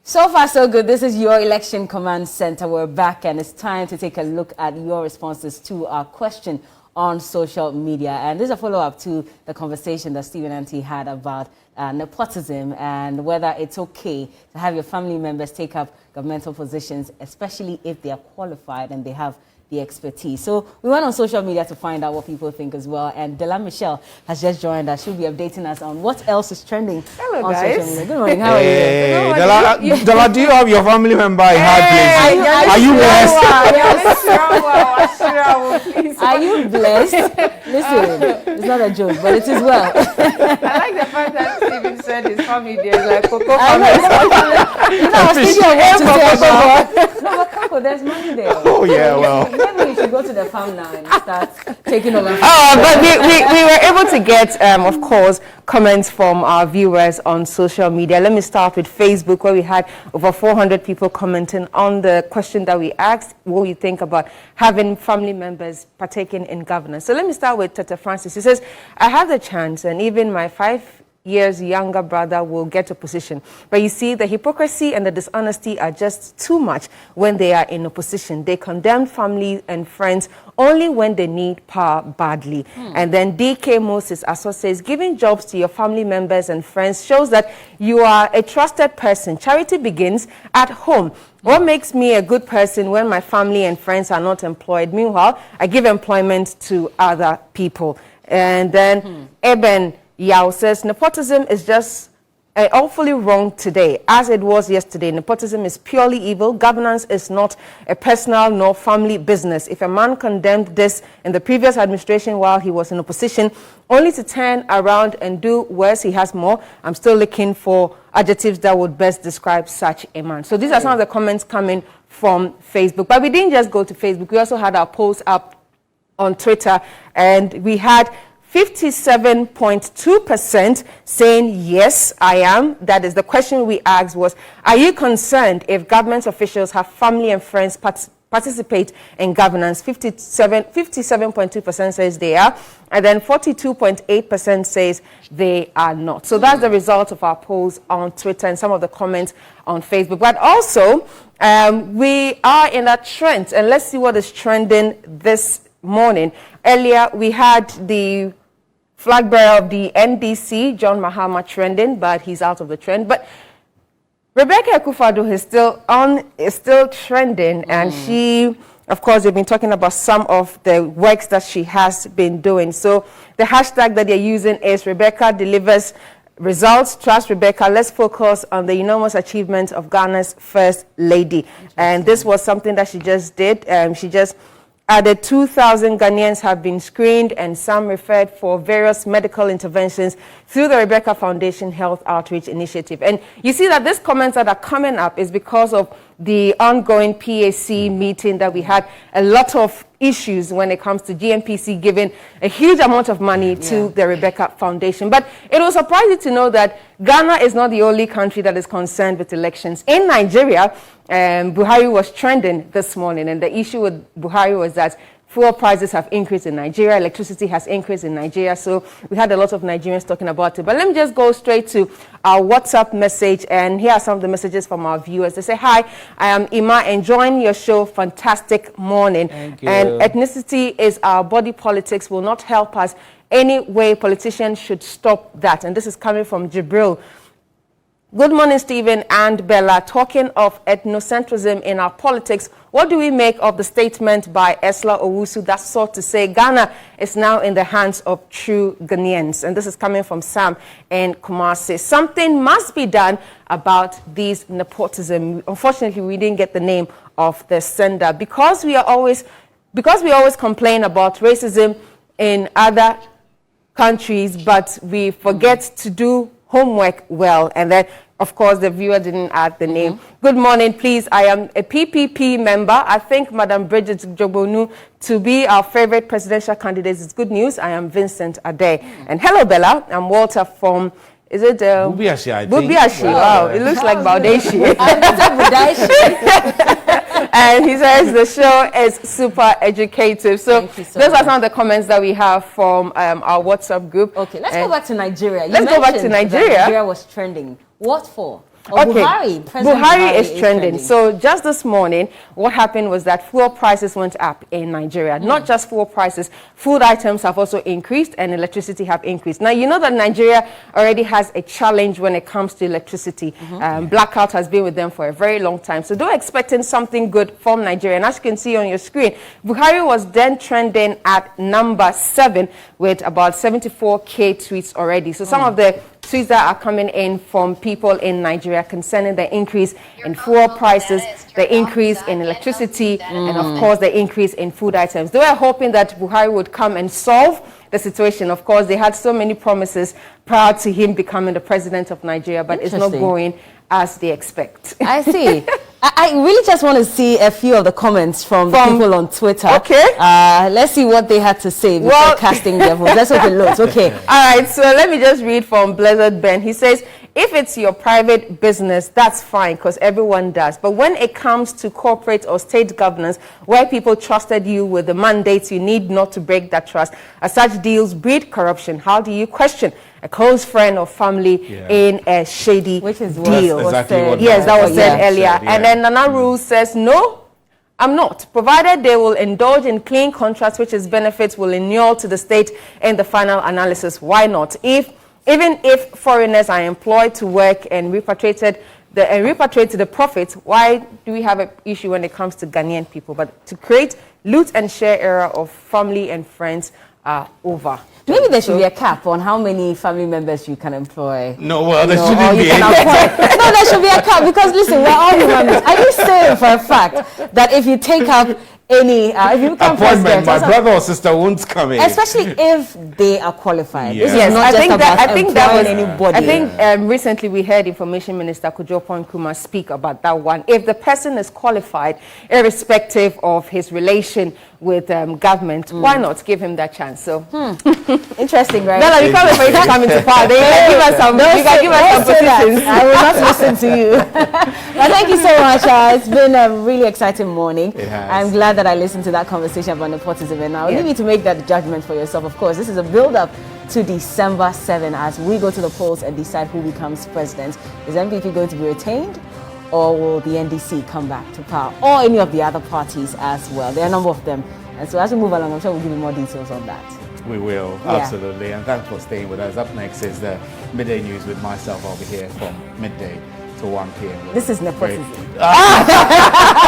So far, so good. This is your Election Command Center. We're back, and it's time to take a look at your responses to our question on social media. And this is a follow-up to the conversation that Stephen Anti had about nepotism and whether it's okay to have your family members take up governmental positions, especially if they are qualified and they have the expertise. So we went on social media to find out what people think as well. And Dela Michelle has just joined us. She'll be updating us on what else is trending on social media. Good morning. How are you? Dela, do you have your family member in hard place? Are you blessed? Are you blessed? Listen, it's not a joke, but it is well. I like the fact that Stephen said his family there is like Coco family. I was thinking of what to say about. No, but Coco, there's money there. Oh, yeah, well. Maybe you should go to the farm now and start taking over. But we were able to get, of course, comments from our viewers on social media. Let me start with Facebook, where we had over 400 people commenting on the question that we asked, what you think about having family members partaking in governance. So let me start with Tata Francis. He says, I have the chance, and even my 5 years younger brother will get a position. But you see, the hypocrisy and the dishonesty are just too much when they are in opposition. They condemn family and friends only when they need power badly. And then DK Moses also says, giving jobs to your family members and friends shows that you are a trusted person. Charity begins at home. What makes me a good person when my family and friends are not employed? Meanwhile, I give employment to other people. And then Eben Yao says, nepotism is just awfully wrong today, as it was yesterday. Nepotism is purely evil. Governance is not a personal nor family business. If a man condemned this in the previous administration while he was in opposition, only to turn around and do worse, he has more. I'm still looking for adjectives that would best describe such a man. So these are some of the comments coming from Facebook. But we didn't just go to Facebook. We also had our polls up on Twitter, and we had 57.2% saying, yes, I am. That is the question we asked was, are you concerned if government officials have family and friends participate in governance? 57.2% says they are, and then 42.8% says they are not. So that's the result of our polls on Twitter and some of the comments on Facebook. But also, we are in a trend, and let's see what is trending this morning. Earlier, we had the flag bearer of the NDC, John Mahama, trending, but he's out of the trend. But Rebecca Akufo-Addo is still trending, and she, of course, we've been talking about some of the works that she has been doing. So the hashtag that they're using is Rebecca delivers results. Trust Rebecca. Let's focus on the enormous achievements of Ghana's First Lady. And this was something that she just did. She just added 2,000 Ghanaians have been screened, and some referred for various medical interventions through the Rebecca Foundation Health Outreach Initiative. And you see that these comments that are coming up is because of the ongoing PAC meeting that we had. A lot of issues when it comes to GMPC giving a huge amount of money to the Rebecca Foundation. But it will surprise you to know that Ghana is not the only country that is concerned with elections. In Nigeria, Buhari was trending this morning, and the issue with Buhari was that fuel prices have increased in Nigeria, electricity has increased in Nigeria, so we had a lot of Nigerians talking about it. But let me just go straight to our WhatsApp message, and here are some of the messages from our viewers. They say, hi, I am Ima, enjoying your show, fantastic morning. Thank you. And ethnicity is our body politics, will not help us any way. Politicians should stop that. And this is coming from Jibril. Good morning, Stephen and Bella. Talking of ethnocentrism in our politics, what do we make of the statement by Esla Owusu that sought to say Ghana is now in the hands of true Ghanaians? And this is coming from Sam in Kumasi. Something must be done about these nepotism. Unfortunately, we didn't get the name of the sender because we always complain about racism in other countries, but we forget to do homework well. And then, of course, the viewer didn't add the name. Good morning, please. I am a PPP member. I think Madam Bridget Jobonu to be our favorite presidential candidate is good news. I am Vincent Ade. And hello, Bella. I'm Walter from, is it? Bubiashi, I think. Bubiashi. Wow, it looks like Baudeshi. And he says the show is super educative. So those are some of the comments that we have from our WhatsApp group. Okay, let's go back to Nigeria. Let's go back to Nigeria. Nigeria was trending. What for? Oh, Buhari. President Buhari is trending. So just this morning, what happened was that fuel prices went up in Nigeria. Not just fuel prices, food items have also increased and electricity have increased. Now, you know that Nigeria already has a challenge when it comes to electricity. Blackout has been with them for a very long time. So they're expecting something good from Nigeria. And as you can see on your screen, Buhari was then trending at number 7 with about 74K tweets already. So some of the tweets that are coming in from people in Nigeria concerning the increase in fuel prices, the increase in electricity, and of course the increase in food items. They were hoping that Buhari would come and solve the situation. Of course, they had so many promises prior to him becoming the president of Nigeria, but it's not going as they expect. I see. I really just want to see a few of the comments from the people on Twitter. Okay. Let's see what they had to say before casting their votes. Let's hope it looks okay. All right, so let me just read from Blessed Ben. He says, if it's your private business, that's fine because everyone does. But when it comes to corporate or state governance, where people trusted you with the mandates, you need not to break that trust. As such deals breed corruption. How do you question a close friend or family in a shady deal? Exactly yes, that was said earlier. Said, And then Nana Rule says, no, I'm not, provided they will indulge in clean contracts, which is benefits will inure to the state in the final analysis. Why not? Even if foreigners are employed to work and repatriate the profits, why do we have an issue when it comes to Ghanaian people? But to create loot and share era of family and friends are over. Maybe there should be a cap on how many family members you can employ. No, well, there shouldn't be. No, there should be a cap because listen, we're all human beings. Are you saying for a fact that if you take up any if you become appointment, my brother or sister won't come in, especially if they are qualified? Yes, This is not just about anybody. I think recently we heard Information Minister Kojo Nkrumah speak about that one. If the person is qualified, irrespective of his relation with government, why not give him that chance? So interesting, right? Bella, we can't wait for you to come into power. They can give us some. You can give us some positions. I will not listen to you. But thank you so much. It's been a really exciting morning. It has. I'm glad that I listened to that conversation about nepotism, and I'll leave you to make that judgment for yourself. Of course, this is a build-up to December 7 as we go to the polls and decide who becomes president. Is MPP going to be retained, or will the NDC come back to power, or any of the other parties as well? There are a number of them. And so as we move along, I'm sure we'll give you more details on that. We will, absolutely. And thanks for staying with us. Up next is the Midday News with myself. I'll be here from midday to 1 p.m. This is nepotism.